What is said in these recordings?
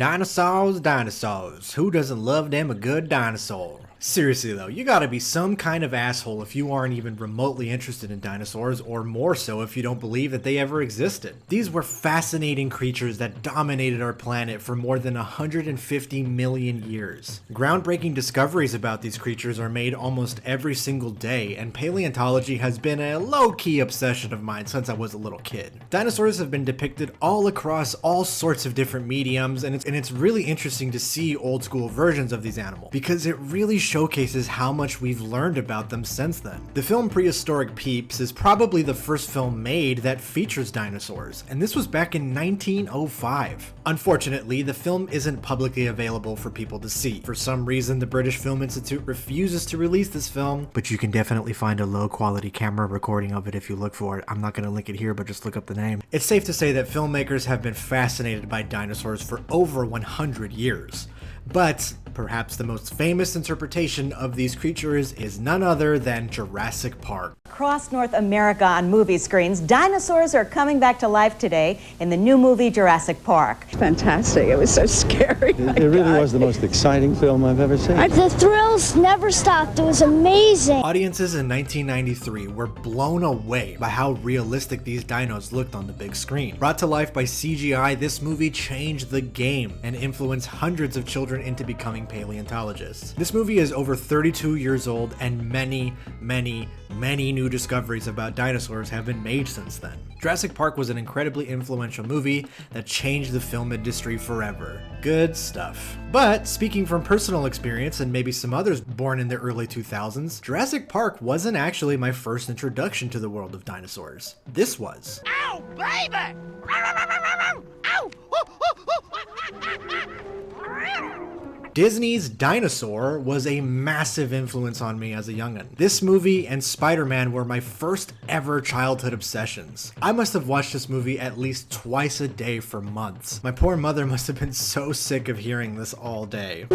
Dinosaurs, dinosaurs. Who doesn't love them a good dinosaur? Seriously though, you gotta be some kind of asshole if you aren't even remotely interested in dinosaurs, or more so if you don't believe that they ever existed. These were fascinating creatures that dominated our planet for more than 150 million years. Groundbreaking discoveries about these creatures are made almost every single day, and paleontology has been a low-key obsession of mine since I was a little kid. Dinosaurs have been depicted all across all sorts of different mediums, and it's really interesting to see old school versions of these animals, because it really showcases how much we've learned about them since then. The film Prehistoric Peeps is probably the first film made that features dinosaurs, and this was back in 1905. Unfortunately, the film isn't publicly available for people to see. For some reason, the British Film Institute refuses to release this film, but you can definitely find a low quality camera recording of it if you look for it. I'm not going to link it here, but just look up the name. It's safe to say that filmmakers have been fascinated by dinosaurs for over 100 years. But perhaps the most famous interpretation of these creatures is none other than Jurassic Park. Across North America on movie screens, dinosaurs are coming back to life today in the new movie Jurassic Park. Fantastic. It was so scary. It really was the most exciting film I've ever seen. The thrills never stopped. It was amazing. Audiences in 1993 were blown away by how realistic these dinos looked on the big screen. Brought to life by CGI, this movie changed the game and influenced hundreds of children into becoming paleontologists. This movie is over 32 years old, and many new discoveries about dinosaurs have been made since then. Jurassic Park was an incredibly influential movie that changed the film industry forever. Good stuff. But speaking from personal experience, and maybe some others born in the early 2000s, Jurassic Park wasn't actually my first introduction to the world of dinosaurs. This was. Ow, baby! Ow! Disney's Dinosaur was a massive influence on me as a youngin'. This movie and Spider-Man were my first ever childhood obsessions. I must have watched this movie at least twice a day for months. My poor mother must have been so sick of hearing this all day.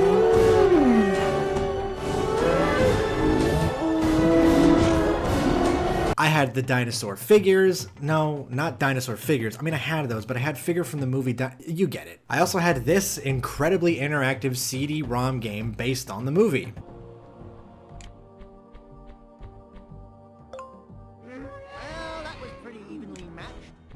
I had the dinosaur figures. No, not dinosaur figures. I mean, I had those, but I had figure from the movie. You get it. I also had this incredibly interactive CD-ROM game based on the movie.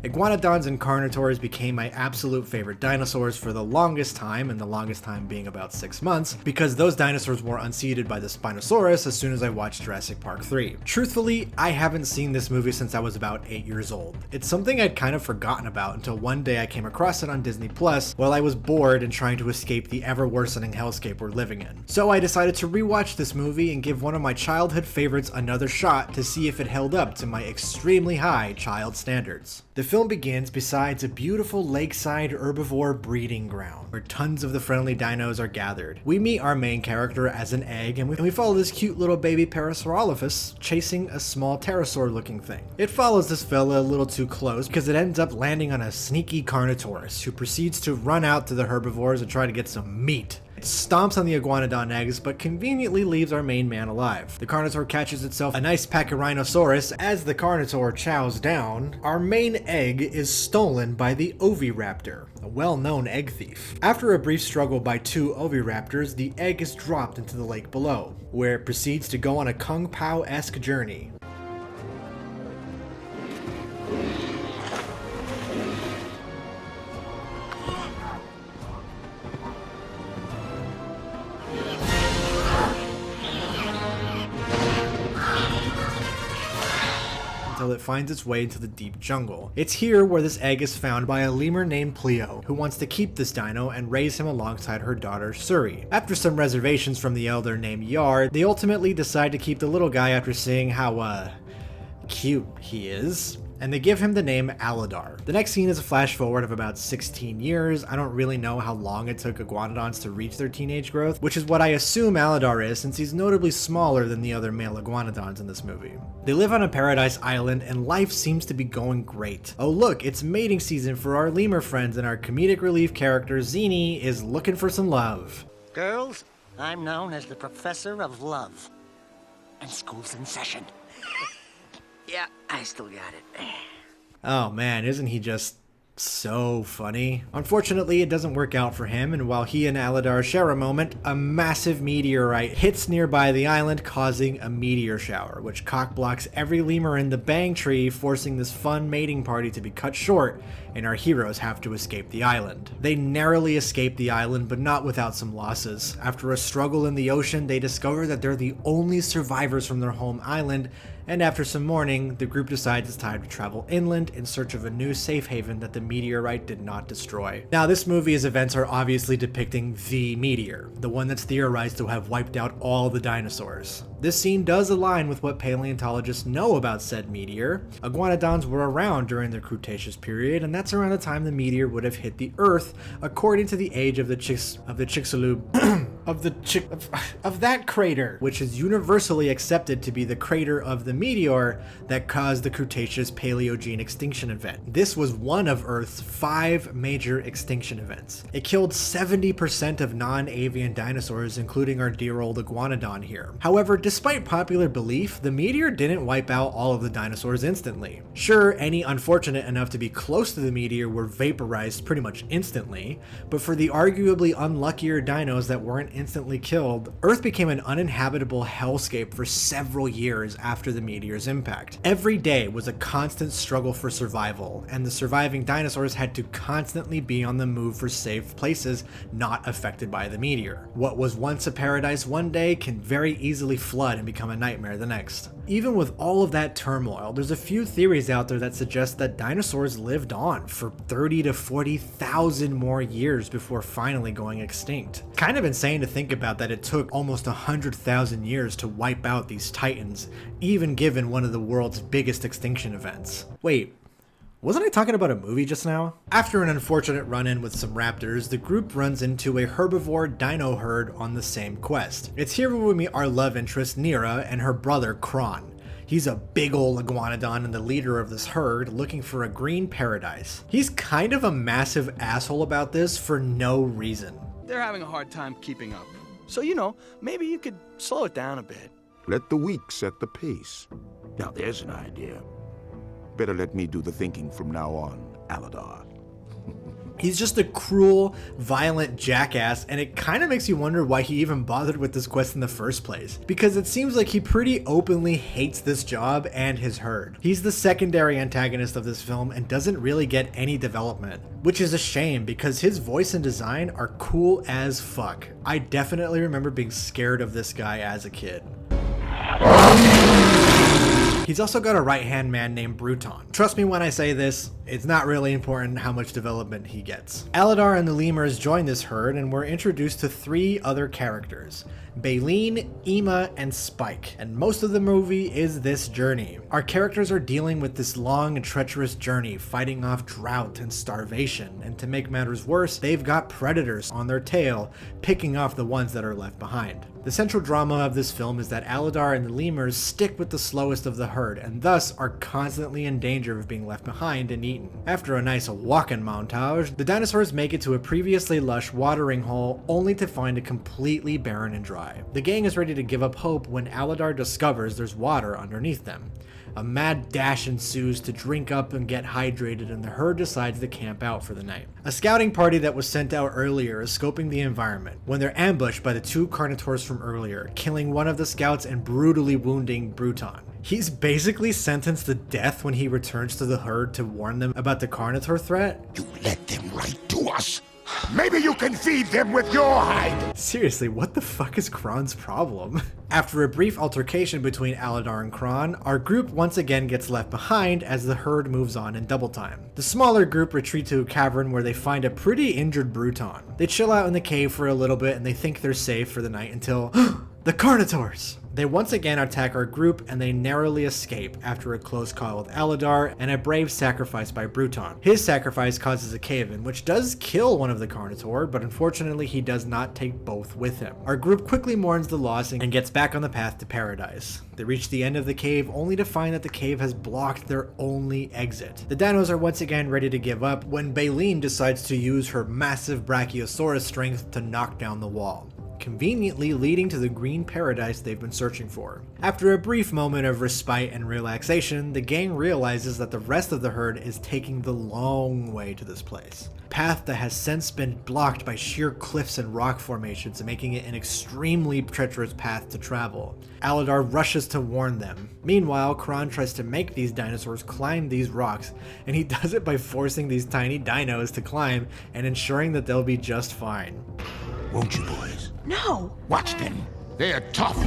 Iguanodons and Carnotaurs became my absolute favorite dinosaurs for the longest time, and the longest time being about 6 months, because those dinosaurs were unseated by the Spinosaurus as soon as I watched Jurassic Park 3. Truthfully, I haven't seen this movie since I was about 8 years old. It's something I'd kind of forgotten about until one day I came across it on Disney Plus while I was bored and trying to escape the ever-worsening hellscape we're living in. So I decided to rewatch this movie and give one of my childhood favorites another shot to see if it held up to my extremely high child standards. The film begins beside a beautiful lakeside herbivore breeding ground, where tons of the friendly dinos are gathered. We meet our main character as an egg, and we follow this cute little baby Parasaurolophus chasing a small pterosaur looking thing. It follows this fella a little too close because it ends up landing on a sneaky Carnotaurus, who proceeds to run out to the herbivores and try to get some meat. It stomps on the Iguanodon eggs, but conveniently leaves our main man alive. The Carnotaur catches itself a nice pack of Rhinoceros. As the Carnotaur chows down, our main egg is stolen by the Oviraptor, a well-known egg thief. After a brief struggle by two Oviraptors, the egg is dropped into the lake below, where it proceeds to go on a Kung Pao-esque journey. Until it finds its way into the deep jungle. It's here where this egg is found by a lemur named Pleo, who wants to keep this dino and raise him alongside her daughter Suri. After some reservations from the elder named Yard, they ultimately decide to keep the little guy after seeing how, cute he is, and they give him the name Aladar. The next scene is a flash forward of about 16 years. I don't really know how long it took Iguanodons to reach their teenage growth, which is what I assume Aladar is, since he's notably smaller than the other male Iguanodons in this movie. They live on a paradise island, and life seems to be going great. Oh look, it's mating season for our lemur friends, and our comedic relief character Zini is looking for some love. Girls, I'm known as the Professor of Love. And school's in session. Yeah, I still got it. Oh man, isn't he just So funny. Unfortunately, it doesn't work out for him, and while he and Aladar share a moment, a massive meteorite hits nearby the island, causing a meteor shower, which cockblocks every lemur in the bang tree, forcing this fun mating party to be cut short, and our heroes have to escape the island. They narrowly escape the island, but not without some losses. After a struggle in the ocean, they discover that they're the only survivors from their home island, and after some mourning, the group decides it's time to travel inland in search of a new safe haven that the meteorite did not destroy. Now, this movie's events are obviously depicting the meteor, the one that's theorized to have wiped out all the dinosaurs. This scene does align with what paleontologists know about said meteor. Iguanodons were around during the Cretaceous period, and that's around the time the meteor would have hit the Earth, according to the age of the Chicxulub of that crater, which is universally accepted to be the crater of the meteor that caused the Cretaceous Paleogene extinction event. This was one of Earth's 5 major extinction events. It killed 70% of non-avian dinosaurs, including our dear old Iguanodon here. However, despite popular belief, the meteor didn't wipe out all of the dinosaurs instantly. Sure, any unfortunate enough to be close to the meteor were vaporized pretty much instantly, but for the arguably unluckier dinos that weren't instantly killed, Earth became an uninhabitable hellscape for several years after the meteor's impact. Every day was a constant struggle for survival, and the surviving dinosaurs had to constantly be on the move for safe places not affected by the meteor. What was once a paradise one day can very easily flood and become a nightmare the next. Even with all of that turmoil, there's a few theories out there that suggest that dinosaurs lived on for 30 to 40,000 more years before finally going extinct. Kind of insane to think about that it took almost 100,000 years to wipe out these titans, even given one of the world's biggest extinction events. Wait, wasn't I talking about a movie just now? After an unfortunate run-in with some raptors, the group runs into a herbivore dino herd on the same quest. It's here where we meet our love interest Nira and her brother Kron. He's a big old iguanodon and the leader of this herd, looking for a green paradise. He's kind of a massive asshole about this for no reason. They're having a hard time keeping up. So, maybe you could slow it down a bit. Let the weak set the pace. Now there's an idea. Better let me do the thinking from now on, Aladar. He's just a cruel, violent jackass, and it kind of makes you wonder why he even bothered with this quest in the first place. Because it seems like he pretty openly hates this job and his herd. He's the secondary antagonist of this film and doesn't really get any development, which is a shame because his voice and design are cool as fuck. I definitely remember being scared of this guy as a kid. He's also got a right-hand man named Bruton. Trust me when I say this, it's not really important how much development he gets. Aladar and the lemurs join this herd and we're introduced to 3 other characters: Baleen, Ema, and Spike. And most of the movie is this journey. Our characters are dealing with this long and treacherous journey, fighting off drought and starvation, and to make matters worse, they've got predators on their tail, picking off the ones that are left behind. The central drama of this film is that Aladar and the lemurs stick with the slowest of the herd, and thus are constantly in danger of being left behind and eaten. After a nice walking montage, the dinosaurs make it to a previously lush watering hole, only to find it completely barren and dry. The gang is ready to give up hope when Aladar discovers there's water underneath them. A mad dash ensues to drink up and get hydrated, and the herd decides to camp out for the night. A scouting party that was sent out earlier is scoping the environment when they're ambushed by the 2 carnivores from earlier, killing one of the scouts and brutally wounding Bruton. He's basically sentenced to death when he returns to the herd to warn them about the carnivore threat. You led them right to us. Maybe you can feed them with your hide. Seriously, what the fuck is Kron's problem? After a brief altercation between Aladar and Kron, our group once again gets left behind as the herd moves on in double time. The smaller group retreat to a cavern where they find a pretty injured Bruton. They chill out in the cave for a little bit and they think they're safe for the night until the carnivores! They once again attack our group and they narrowly escape after a close call with Aladar and a brave sacrifice by Bruton. His sacrifice causes a cave-in, which does kill one of the carnivores, but unfortunately he does not take both with him. Our group quickly mourns the loss and gets back on the path to paradise. They reach the end of the cave only to find that the cave has blocked their only exit. The dinos are once again ready to give up when Baleen decides to use her massive Brachiosaurus strength to knock down the wall. conveniently leading to the green paradise they've been searching for. After a brief moment of respite and relaxation, the gang realizes that the rest of the herd is taking the long way to this place. Path that has since been blocked by sheer cliffs and rock formations, making it an extremely treacherous path to travel. Aladar rushes to warn them. Meanwhile, Kron tries to make these dinosaurs climb these rocks, and he does it by forcing these tiny dinos to climb and ensuring that they'll be just fine. Won't you, boys? No. Watch them. They're tough.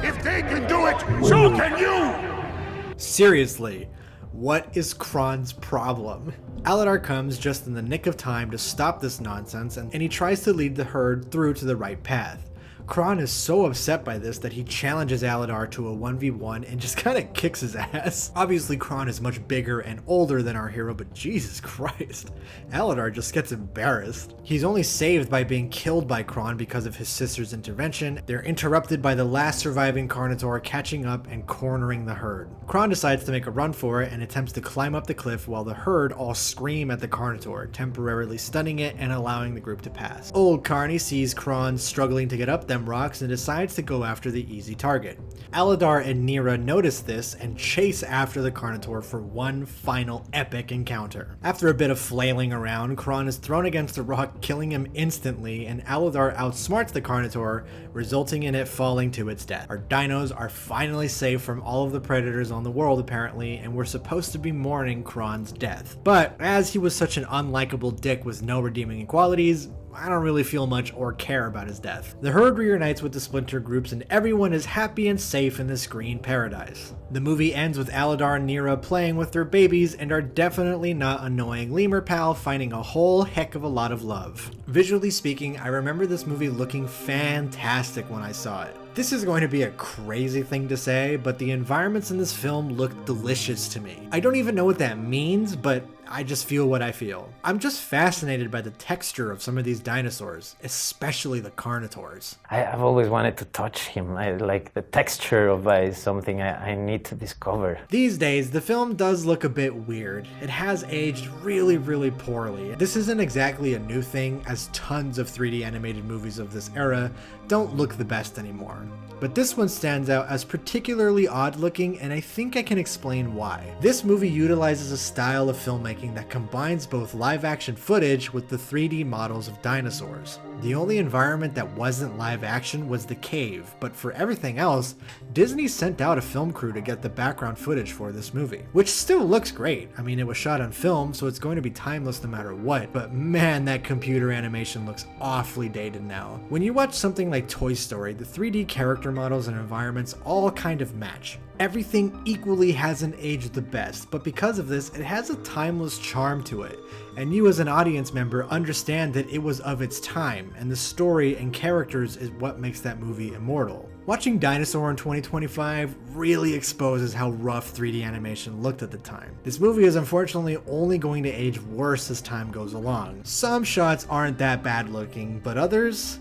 If they can do it, so can you! Seriously, what is Kron's problem? Aladar comes just in the nick of time to stop this nonsense, and he tries to lead the herd through to the right path. Kron is so upset by this that he challenges Aladar to a 1v1 and just kind of kicks his ass. Obviously, Kron is much bigger and older than our hero, but Jesus Christ, Aladar just gets embarrassed. He's only saved by being killed by Kron because of his sister's intervention. They're interrupted by the last surviving Carnotaur catching up and cornering the herd. Kron decides to make a run for it and attempts to climb up the cliff while the herd all scream at the Carnotaur, temporarily stunning it and allowing the group to pass. Old Carney sees Kron struggling to get up them rocks and decides to go after the easy target. Aladar and Nira notice this and chase after the Carnotaur for one final epic encounter. After a bit of flailing around, Kron is thrown against a rock, killing him instantly, and Aladar outsmarts the Carnotaur, resulting in it falling to its death. Our dinos are finally safe from all of the predators on the world apparently, and we're supposed to be mourning Kron's death. But as he was such an unlikable dick with no redeeming qualities, I don't really feel much or care about his death. The herd reunites with the splinter groups and everyone is happy and safe in this green paradise. The movie ends with Aladar and Nira playing with their babies and our definitely not annoying lemur pal finding a whole heck of a lot of love. Visually speaking, I remember this movie looking fantastic when I saw it. This is going to be a crazy thing to say, but the environments in this film look delicious to me. I don't even know what that means, but I just feel what I feel. I'm just fascinated by the texture of some of these dinosaurs, especially the Carnotaurs. I've always wanted to touch him. Like the texture of something I need to discover. These days, the film does look a bit weird. It has aged really, really poorly. This isn't exactly a new thing, as tons of 3D animated movies of this era don't look the best anymore. But this one stands out as particularly odd looking, and I think I can explain why. This movie utilizes a style of filmmaking that combines both live action footage with the 3D models of dinosaurs. The only environment that wasn't live action was the cave, but for everything else, Disney sent out a film crew to get the background footage for this movie, which still looks great. I mean, it was shot on film, so it's going to be timeless no matter what, but man, that computer animation looks awfully dated now. When you watch something like Toy Story, the 3D character models and environments all kind of match. Everything equally hasn't aged the best, but because of this, it has a timeless charm to it, and you as an audience member understand that it was of its time, and the story and characters is what makes that movie immortal. Watching Dinosaur in 2025 really exposes how rough 3D animation looked at the time. This movie is unfortunately only going to age worse as time goes along. Some shots aren't that bad looking, but others,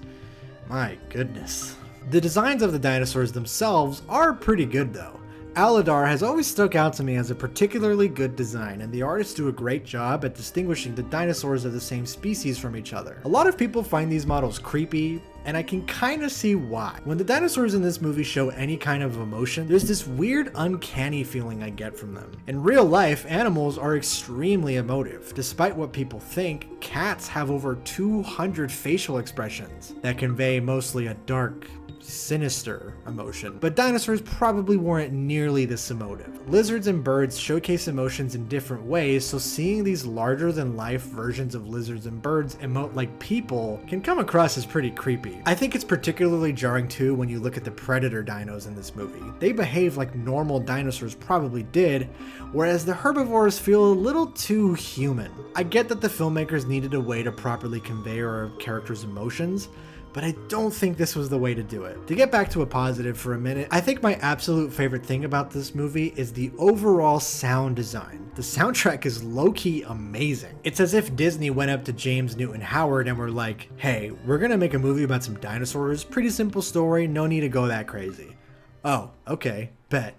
my goodness. The designs of the dinosaurs themselves are pretty good though. Aladar has always stuck out to me as a particularly good design, and the artists do a great job at distinguishing the dinosaurs of the same species from each other. A lot of people find these models creepy, and I can kind of see why. When the dinosaurs in this movie show any kind of emotion, there's this weird uncanny feeling I get from them. In real life, animals are extremely emotive. Despite what people think, cats have over 200 facial expressions that convey mostly a dark, sinister emotion, but dinosaurs probably weren't nearly this emotive. Lizards and birds showcase emotions in different ways, so seeing these larger than life versions of lizards and birds emote like people can come across as pretty creepy. I think it's particularly jarring too when you look at the predator dinos in this movie. They behave like normal dinosaurs probably did, whereas the herbivores feel a little too human. I get that the filmmakers needed a way to properly convey our characters' emotions, but I don't think this was the way to do it. To get back to a positive for a minute, I think my absolute favorite thing about this movie is the overall sound design. The soundtrack is low-key amazing. It's as if Disney went up to James Newton Howard and were like, hey, we're gonna make a movie about some dinosaurs, pretty simple story, no need to go that crazy. Oh, okay, bet.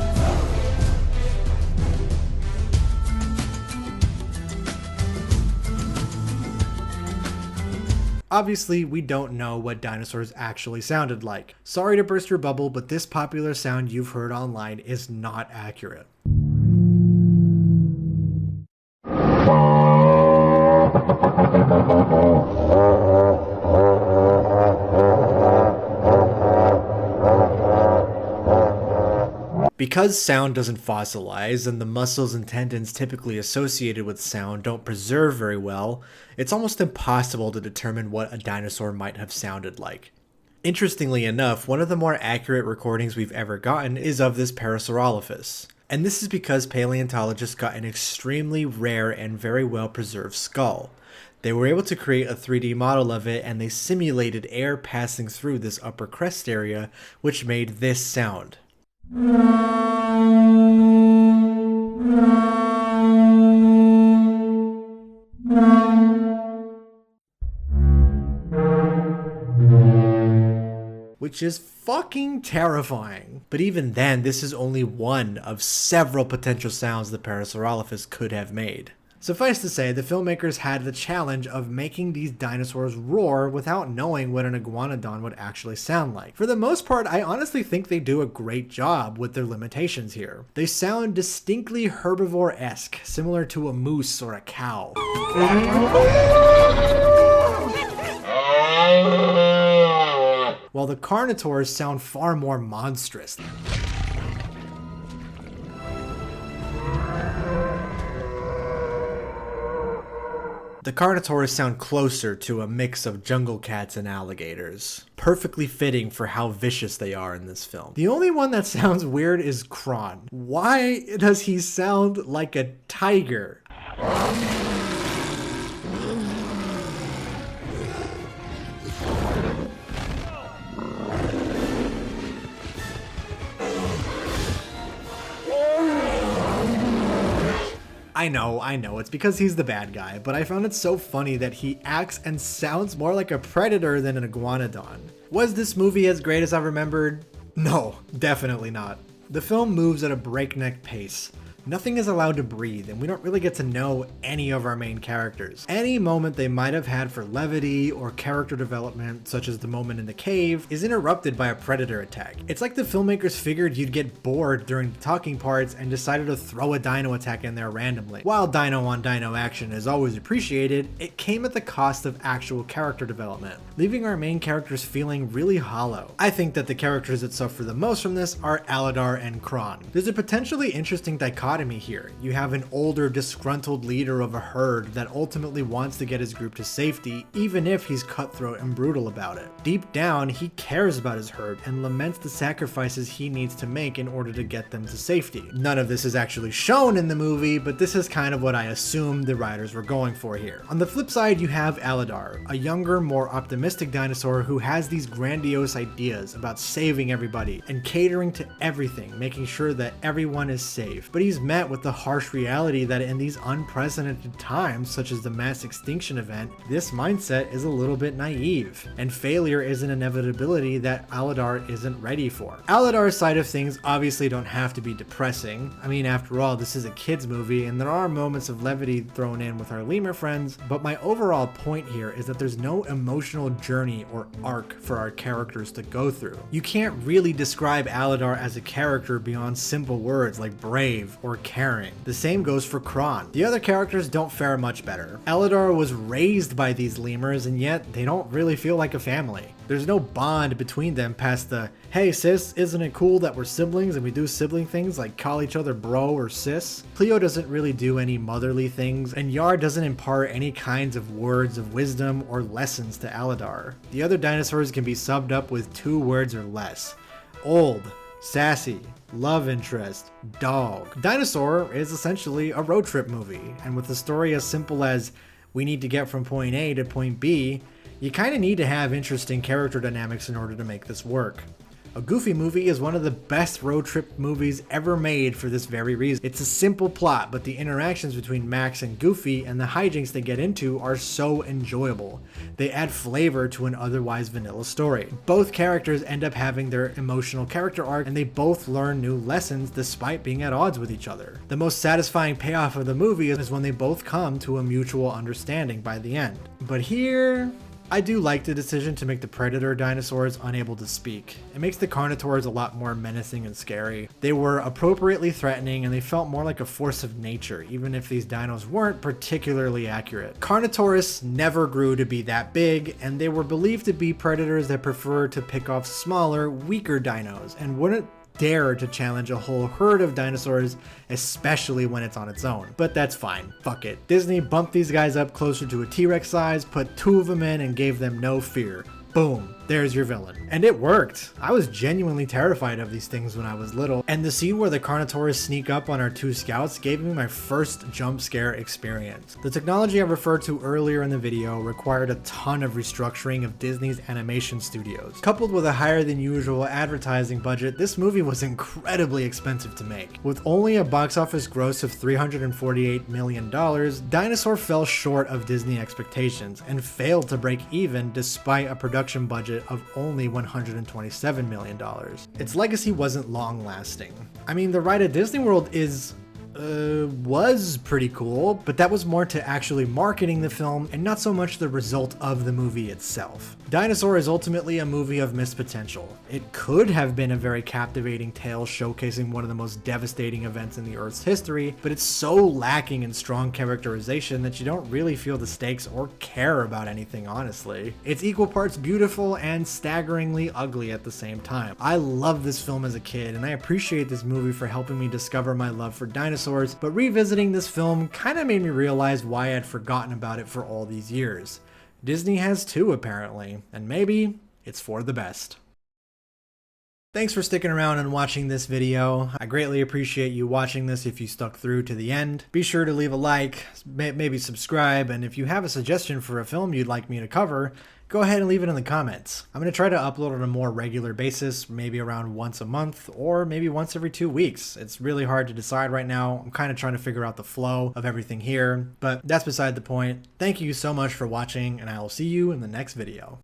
Obviously, we don't know what dinosaurs actually sounded like. Sorry to burst your bubble, but this popular sound you've heard online is not accurate. Because sound doesn't fossilize and the muscles and tendons typically associated with sound don't preserve very well, it's almost impossible to determine what a dinosaur might have sounded like. Interestingly enough, one of the more accurate recordings we've ever gotten is of this Parasaurolophus. And this is because paleontologists got an extremely rare and very well preserved skull. They were able to create a 3D model of it, and they simulated air passing through this upper crest area, which made this sound. Which is fucking terrifying. But even then, this is only one of several potential sounds the Parasaurolophus could have made. Suffice to say, the filmmakers had the challenge of making these dinosaurs roar without knowing what an iguanodon would actually sound like. For the most part, I honestly think they do a great job with their limitations here. They sound distinctly herbivore-esque, similar to a moose or a cow. While the carnivores sound far more monstrous. The carnivores sound closer to a mix of jungle cats and alligators. Perfectly fitting for how vicious they are in this film. The only one that sounds weird is Kron. Why does he sound like a tiger? I know, it's because he's the bad guy, but I found it so funny that he acts and sounds more like a predator than an iguanodon. Was this movie as great as I remembered? No, definitely not. The film moves at a breakneck pace. Nothing is allowed to breathe, and we don't really get to know any of our main characters. Any moment they might have had for levity or character development, such as the moment in the cave, is interrupted by a predator attack. It's like the filmmakers figured you'd get bored during the talking parts and decided to throw a dino attack in there randomly. While dino on dino action is always appreciated, it came at the cost of actual character development, leaving our main characters feeling really hollow. I think that the characters that suffer the most from this are Aladar and Kron. There's a potentially interesting dichotomy here. You have an older, disgruntled leader of a herd that ultimately wants to get his group to safety, even if he's cutthroat and brutal about it. Deep down, he cares about his herd and laments the sacrifices he needs to make in order to get them to safety. None of this is actually shown in the movie, but this is kind of what I assumed the writers were going for here. On the flip side, you have Aladar, a younger, more optimistic dinosaur who has these grandiose ideas about saving everybody and catering to everything, making sure that everyone is safe. But he's met with the harsh reality that in these unprecedented times, such as the mass extinction event, this mindset is a little bit naive, and failure is an inevitability that Aladar isn't ready for. Aladar's side of things obviously don't have to be depressing. I mean, after all, this is a kids movie, and there are moments of levity thrown in with our lemur friends, but my overall point here is that there's no emotional journey or arc for our characters to go through. You can't really describe Aladar as a character beyond simple words like brave or caring. The same goes for Kron. The other characters don't fare much better. Aladar was raised by these lemurs, and yet they don't really feel like a family. There's no bond between them past the, hey sis, isn't it cool that we're siblings and we do sibling things like call each other bro or sis? Cleo doesn't really do any motherly things, and Yar doesn't impart any kinds of words of wisdom or lessons to Aladar. The other dinosaurs can be summed up with 2 words or less. Old, sassy, love interest, dog. Dinosaur is essentially a road trip movie, and with a story as simple as we need to get from point A to point B, you kind of need to have interesting character dynamics in order to make this work. A Goofy movie is one of the best road trip movies ever made for this very reason. It's a simple plot, but the interactions between Max and Goofy and the hijinks they get into are so enjoyable. They add flavor to an otherwise vanilla story. Both characters end up having their emotional character arc, and they both learn new lessons despite being at odds with each other. The most satisfying payoff of the movie is when they both come to a mutual understanding by the end. But here, I do like the decision to make the predator dinosaurs unable to speak. It makes the carnivores a lot more menacing and scary. They were appropriately threatening and they felt more like a force of nature, even if these dinos weren't particularly accurate. Carnotaurus never grew to be that big, and they were believed to be predators that prefer to pick off smaller, weaker dinos, and wouldn't dare to challenge a whole herd of dinosaurs, especially when it's on its own. But that's fine. Fuck it. Disney bumped these guys up closer to a T-Rex size, put 2 of them in, and gave them no fear. Boom. There's your villain. And it worked. I was genuinely terrified of these things when I was little, and the scene where the Carnotaurus sneak up on our 2 scouts gave me my first jump scare experience. The technology I referred to earlier in the video required a ton of restructuring of Disney's animation studios. Coupled with a higher than usual advertising budget, this movie was incredibly expensive to make. With only a box office gross of $348 million, Dinosaur fell short of Disney expectations and failed to break even despite a production budget of only $127 million. Its legacy wasn't long lasting. I mean, the ride at Disney World was pretty cool, but that was more to actually marketing the film and not so much the result of the movie itself. Dinosaur is ultimately a movie of missed potential. It could have been a very captivating tale showcasing one of the most devastating events in the Earth's history, but it's so lacking in strong characterization that you don't really feel the stakes or care about anything, honestly. It's equal parts beautiful and staggeringly ugly at the same time. I loved this film as a kid, and I appreciate this movie for helping me discover my love for dinosaurs, but revisiting this film kind of made me realize why I'd forgotten about it for all these years. Disney has too, apparently, and maybe it's for the best. Thanks for sticking around and watching this video. I greatly appreciate you watching this if you stuck through to the end. Be sure to leave a like, maybe subscribe, and if you have a suggestion for a film you'd like me to cover, go ahead and leave it in the comments. I'm going to try to upload on a more regular basis, maybe around once a month, or maybe once every 2 weeks. It's really hard to decide right now. I'm kind of trying to figure out the flow of everything here, but that's beside the point. Thank you so much for watching, and I will see you in the next video.